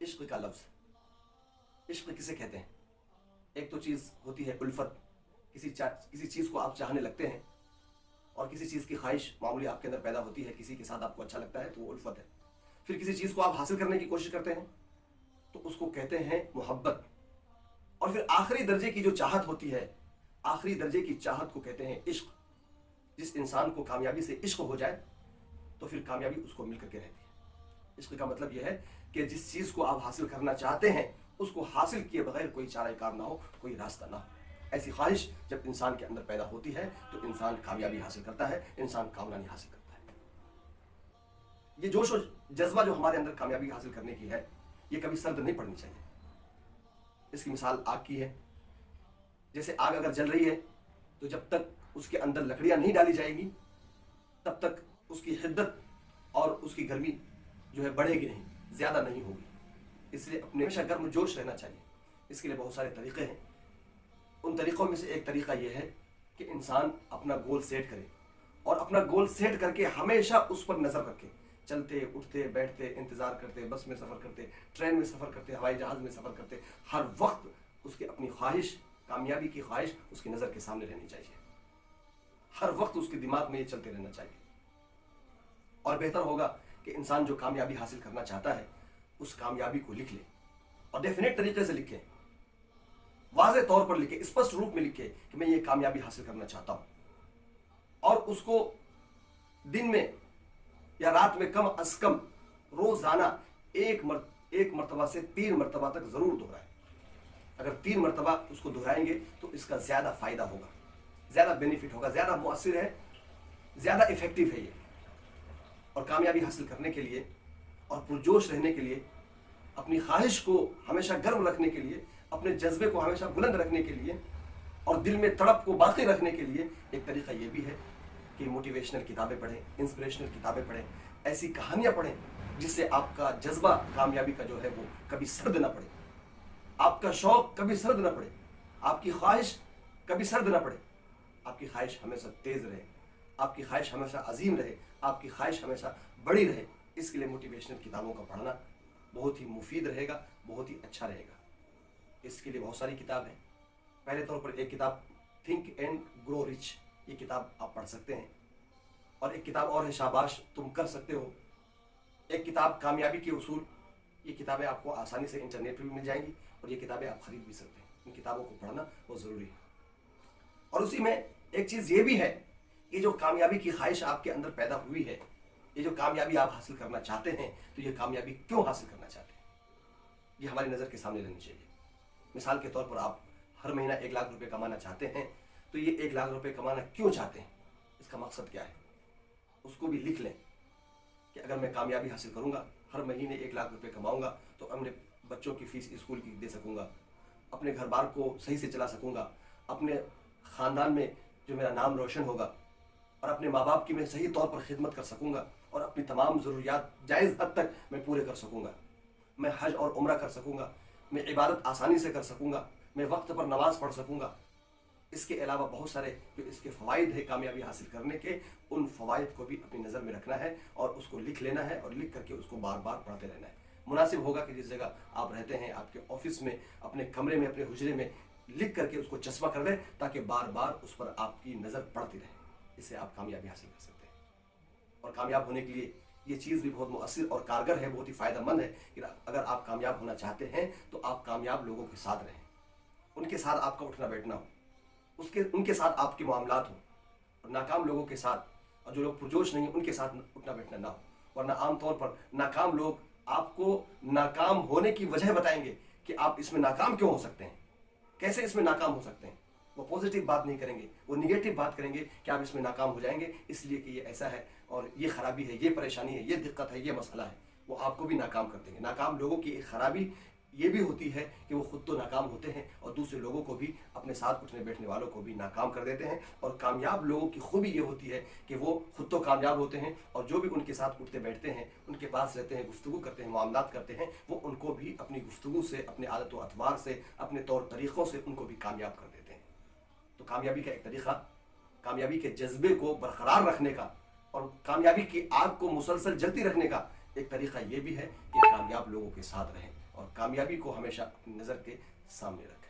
عشق کا لفظ، عشق کسے کہتے ہیں؟ ایک تو چیز ہوتی ہے الفت، کسی چیز کو آپ چاہنے لگتے ہیں اور کسی چیز کی خواہش معمولی آپ کے اندر پیدا ہوتی ہے، کسی کے ساتھ آپ کو اچھا لگتا ہے تو وہ الفت ہے. پھر کسی چیز کو آپ حاصل کرنے کی کوشش کرتے ہیں تو اس کو کہتے ہیں محبت. اور پھر آخری درجے کی جو چاہت ہوتی ہے، آخری درجے کی چاہت کو کہتے ہیں عشق. جس انسان کو کامیابی سے عشق ہو جائے تو پھر کامیابی اس کو مل کر کے رہتی ہے. عشق کا مطلب یہ ہے کہ جس چیز کو آپ حاصل کرنا چاہتے ہیں اس کو حاصل کیے بغیر کوئی چارہ کار نہ ہو، کوئی راستہ نہ ہو. ایسی خواہش جب انسان کے اندر پیدا ہوتی ہے تو انسان کامیابی حاصل کرتا ہے، انسان کامیابی حاصل کرتا ہے. یہ جوش و جذبہ جو ہمارے اندر کامیابی حاصل کرنے کی ہے، یہ کبھی سرد نہیں پڑنی چاہیے. اس کی مثال آگ کی ہے. جیسے آگ اگر جل رہی ہے تو جب تک اس کے اندر لکڑیاں نہیں ڈالی جائیں گی تب تک اس کی حدت اور اس کی گرمی جو ہے بڑھے گی نہیں، زیادہ نہیں ہوگی. اس لیے اپنے ہمیشہ گرم جوش رہنا چاہیے. اس کے لیے بہت سارے طریقے ہیں. ان طریقوں میں سے ایک طریقہ یہ ہے کہ انسان اپنا گول سیٹ کرے اور اپنا گول سیٹ کر کے ہمیشہ اس پر نظر رکھے. چلتے اٹھتے بیٹھتے انتظار کرتے، بس میں سفر کرتے، ٹرین میں سفر کرتے، ہوائی جہاز میں سفر کرتے، ہر وقت اس کی اپنی خواہش، کامیابی کی خواہش اس کی نظر کے سامنے رہنی چاہیے. ہر وقت اس کے دماغ میں یہ چلتے رہنا چاہیے. اور بہتر ہوگا کہ انسان جو کامیابی حاصل کرنا چاہتا ہے اس کامیابی کو لکھ لے اور ڈیفینیٹ طریقے سے لکھے، واضح طور پر لکھے، اسپشٹ روپ میں لکھے کہ میں یہ کامیابی حاصل کرنا چاہتا ہوں. اور اس کو دن میں یا رات میں کم از کم روزانہ ایک مرتبہ سے 3 مرتبہ تک ضرور دہرائیں. اگر 3 مرتبہ اس کو دہرائیں گے تو اس کا زیادہ فائدہ ہوگا، زیادہ بینیفٹ ہوگا، زیادہ مؤثر ہے، زیادہ افیکٹو ہے یہ. اور کامیابی حاصل کرنے کے لیے اور پرجوش رہنے کے لیے، اپنی خواہش کو ہمیشہ گرم رکھنے کے لیے، اپنے جذبے کو ہمیشہ بلند رکھنے کے لیے اور دل میں تڑپ کو باقی رکھنے کے لیے ایک طریقہ یہ بھی ہے کہ موٹیویشنل کتابیں پڑھیں، انسپریشنل کتابیں پڑھیں، ایسی کہانیاں پڑھیں جس سے آپ کا جذبہ کامیابی کا جو ہے وہ کبھی سرد نہ پڑے، آپ کا شوق کبھی سرد نہ پڑے، آپ کی خواہش کبھی سرد نہ پڑے. آپ کی خواہش ہمیشہ تیز رہے، آپ کی خواہش ہمیشہ عظیم رہے، آپ کی خواہش ہمیشہ بڑی رہے. اس کے لیے موٹیویشنل کتابوں کا پڑھنا بہت ہی مفید رہے گا، بہت ہی اچھا رہے گا. اس کے لیے بہت ساری کتاب ہیں. پہلے طور پر ایک کتاب تھنک اینڈ گرو رچ، یہ کتاب آپ پڑھ سکتے ہیں. اور ایک کتاب اور ہے شاباش تم کر سکتے ہو. ایک کتاب کامیابی کے اصول، یہ کتابیں آپ کو آسانی سے انٹرنیٹ پہ بھی مل جائیں گی اور یہ کتابیں آپ خرید بھی سکتے ہیں. ان کتابوں کو پڑھنا بہت ضروری ہے. اور اسی میں ایک چیز یہ بھی ہے کہ جو کامیابی کی خواہش آپ کے اندر پیدا ہوئی ہے، یہ جو کامیابی آپ حاصل کرنا چاہتے ہیں، تو یہ کامیابی کیوں حاصل کرنا چاہتے ہیں، یہ ہماری نظر کے سامنے رہنی چاہیے. مثال کے طور پر آپ ہر مہینہ 1 لاکھ روپے کمانا چاہتے ہیں، تو یہ 1 لاکھ روپے کمانا کیوں چاہتے ہیں، اس کا مقصد کیا ہے، اس کو بھی لکھ لیں کہ اگر میں کامیابی حاصل کروں گا، ہر مہینے 1 لاکھ روپے کماؤں گا تو اپنے بچوں کی فیس اسکول کی دے سکوں گا، اپنے گھر بار کو صحیح سے چلا سکوں گا، اپنے خاندان میں جو میرا نام روشن ہوگا، اور اپنے ماں باپ کی میں صحیح طور پر خدمت کر سکوں گا، اور اپنی تمام ضروریات جائز حد تک میں پورے کر سکوں گا. میں حج اور عمرہ کر سکوں گا، میں عبادت آسانی سے کر سکوں گا، میں وقت پر نماز پڑھ سکوں گا. اس کے علاوہ بہت سارے جو اس کے فوائد ہیں کامیابی حاصل کرنے کے، ان فوائد کو بھی اپنی نظر میں رکھنا ہے اور اس کو لکھ لینا ہے اور لکھ کر کے اس کو بار بار پڑھتے رہنا ہے. مناسب ہوگا کہ جس جگہ آپ رہتے ہیں، آپ کے آفس میں، اپنے کمرے میں، اپنے حجرے میں لکھ کر کے اس کو چسپاں کر دیں تاکہ بار بار اس پر آپ کی نظر پڑتی رہے. اس سے آپ کامیابی حاصل کر سکتے ہیں. اور کامیاب ہونے کے لیے یہ چیز بھی بہت مؤثر اور کارگر ہے، بہت ہی فائدہ مند ہے کہ اگر آپ کامیاب ہونا چاہتے ہیں تو آپ کامیاب لوگوں کے ساتھ رہیں، ان کے ساتھ آپ کا اٹھنا بیٹھنا ہو، ان کے ساتھ آپ کے معاملات ہوں. اور ناکام لوگوں کے ساتھ اور جو لوگ پرجوش نہیں ہیں ان کے ساتھ اٹھنا بیٹھنا نہ ہو. ورنہ عام طور پر ناکام لوگ آپ کو ناکام ہونے کی وجہ بتائیں گے کہ آپ اس میں ناکام کیوں ہو سکتے ہیں، کیسے اس میں ناکام ہو سکتے ہیں. وہ پازیٹیو بات نہیں کریں گے، وہ نگیٹو بات کریں گے کہ آپ اس میں ناکام ہو جائیں گے اس لیے کہ یہ ایسا ہے اور یہ خرابی ہے، یہ پریشانی ہے، یہ دقت ہے، یہ مسئلہ ہے. وہ آپ کو بھی ناکام کر دیں گے. ناکام لوگوں کی ایک خرابی یہ بھی ہوتی ہے کہ وہ خود تو ناکام ہوتے ہیں اور دوسرے لوگوں کو بھی، اپنے ساتھ اٹھنے بیٹھنے والوں کو بھی ناکام کر دیتے ہیں. اور کامیاب لوگوں کی خوبی یہ ہوتی ہے کہ وہ خود تو کامیاب ہوتے ہیں اور جو بھی ان کے ساتھ اٹھتے بیٹھتے ہیں، ان کے پاس رہتے ہیں، گفتگو کرتے ہیں، معاملات کرتے ہیں، وہ ان کو بھی اپنی گفتگو سے، اپنے عادت و اطوار سے، اپنے طور طریقوں سے ان کو بھی کامیاب کر دیتے ہیں. تو کامیابی کا ایک طریقہ، کامیابی کے جذبے کو برقرار رکھنے کا اور کامیابی کی آگ کو مسلسل جلتی رکھنے کا ایک طریقہ یہ بھی ہے کہ کامیاب لوگوں کے ساتھ رہیں اور کامیابی کو ہمیشہ اپنی نظر کے سامنے رکھیں.